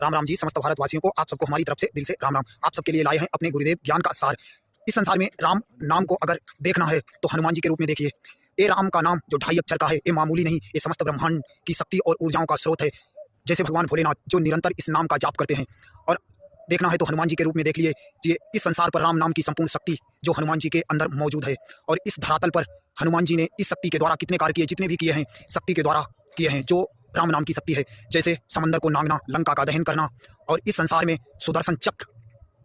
राम राम जी। समस्त भारतवासियों को आप सबको हमारी तरफ से दिल से राम राम। आप सबके लिए लाए हैं अपने गुरुदेव ज्ञान का सार। इस संसार में राम नाम को अगर देखना है तो हनुमान जी के रूप में देखिए। ये राम का नाम जो 2.5 अक्षर का है, ये मामूली नहीं, ये समस्त ब्रह्मांड की शक्ति और ऊर्जाओं का स्रोत है। जैसे भगवान भोलेनाथ जो निरंतर इस नाम का जाप करते हैं, और देखना है तो हनुमान जी के रूप में देख लिए। ये इस संसार पर राम नाम की संपूर्ण शक्ति जो हनुमान जी के अंदर मौजूद है, और इस धरातल पर हनुमान जी ने इस शक्ति के द्वारा कितने कार्य किए, जितने भी किए हैं शक्ति के द्वारा किए हैं, जो राम नाम की शक्ति है। जैसे समंदर को नांगना, लंका का दहन करना, और इस संसार में सुदर्शन चक्र,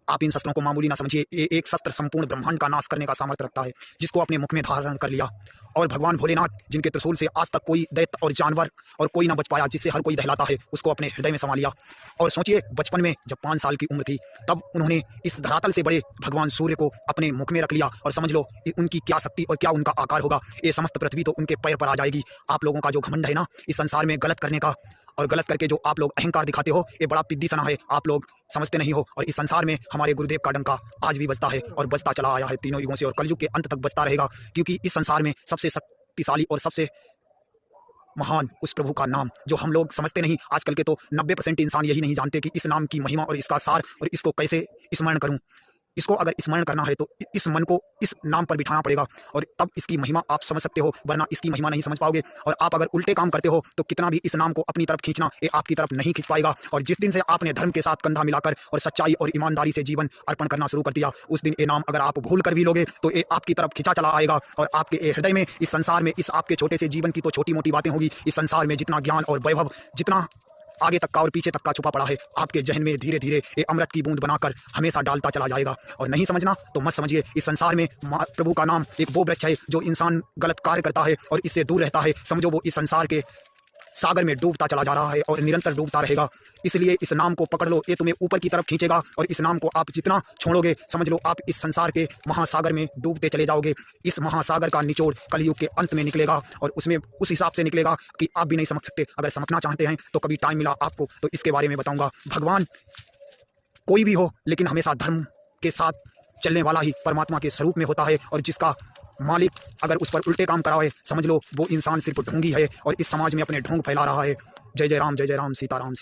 आप इन शस्त्रों को मामूली ना समझिए। ये एक शस्त्र संपूर्ण ब्रह्मांड का नाश करने का सामर्थ्य रखता है, जिसको अपने मुख में धारण कर लिया। और भगवान भोलेनाथ जिनके त्रिशूल से आज तक कोई दैत्य और जानवर और कोई ना बच पाया, जिससे हर कोई दहलाता है, उसको अपने हृदय में समा लिया। और सोचिए, बचपन में जब 5 साल की उम्र थी, तब उन्होंने इस धरातल से बड़े भगवान सूर्य को अपने मुख में रख लिया। और समझ लो उनकी क्या शक्ति और क्या उनका आकार होगा। ये समस्त पृथ्वी तो उनके पैर पर आ जाएगी। आप लोगों का जो घमंड है ना, इस संसार में गलत करने का, और गलत करके जो आप लोग अहंकार दिखाते हो, ये बड़ा पिद्दी सना है। आप लोग समझते नहीं हो। और इस संसार में हमारे गुरुदेव का डंका आज भी बजता है, और बजता चला आया है तीनों युगों से, और कलयुग के अंत तक बजता रहेगा। क्योंकि इस संसार में सबसे शक्तिशाली और सबसे महान उस प्रभु का नाम जो हम लोग समझते नहीं। आजकल के तो 90% इंसान यही नहीं जानते कि इस नाम की महिमा और इसका सार, और इसको कैसे स्मरण करूं। इसको अगर स्मरण करना है तो इस मन को इस नाम पर बिठाना पड़ेगा, और तब इसकी महिमा आप समझ सकते हो, वरना इसकी महिमा नहीं समझ पाओगे। और आप अगर उल्टे काम करते हो तो कितना भी इस नाम को अपनी तरफ खींचना, ये आपकी तरफ नहीं खींच पाएगा। और जिस दिन से आपने धर्म के साथ कंधा मिलाकर और सच्चाई और ईमानदारी से जीवन अर्पण करना शुरू कर दिया, उस दिन ये नाम अगर आप भूल कर भी लोगे तो ये आपकी तरफ खींचा चला आएगा। और आपके हृदय में, इस संसार में, इस आपके छोटे से जीवन की तो छोटी मोटी बातें होगी। इस संसार में जितना ज्ञान और वैभव, जितना आगे तक का और पीछे तक का छुपा पड़ा है, आपके जहन में धीरे धीरे ये अमृत की बूंद बनाकर हमेशा डालता चला जाएगा। और नहीं समझना तो मत समझिए। इस संसार में प्रभु का नाम एक वो वृक्ष है जो इंसान गलत कार्य करता है और इससे दूर रहता है, समझो वो इस संसार के सागर में डूबता चला जा रहा है और निरंतर डूबता रहेगा। इसलिए इस नाम को पकड़ लो, ये तुम्हें ऊपर की तरफ खींचेगा। और इस नाम को आप जितना छोड़ोगे, समझ लो आप इस संसार के महासागर में डूबते चले जाओगे। इस महासागर का निचोड़ कलयुग के अंत में निकलेगा, और उसमें उस हिसाब से निकलेगा कि आप भी नहीं समझ सकते। अगर समझना चाहते हैं तो कभी टाइम मिला आपको तो इसके बारे में बताऊंगा। भगवान कोई भी हो, लेकिन हमेशा धर्म के साथ चलने वाला ही परमात्मा के स्वरूप में होता है। और जिसका मालिक अगर उस पर उल्टे काम कराए, समझ लो वो इंसान सिर्फ ढोंगी है और इस समाज में अपने ढोंग फैला रहा है। जय जय राम, जय जय राम, सीताराम।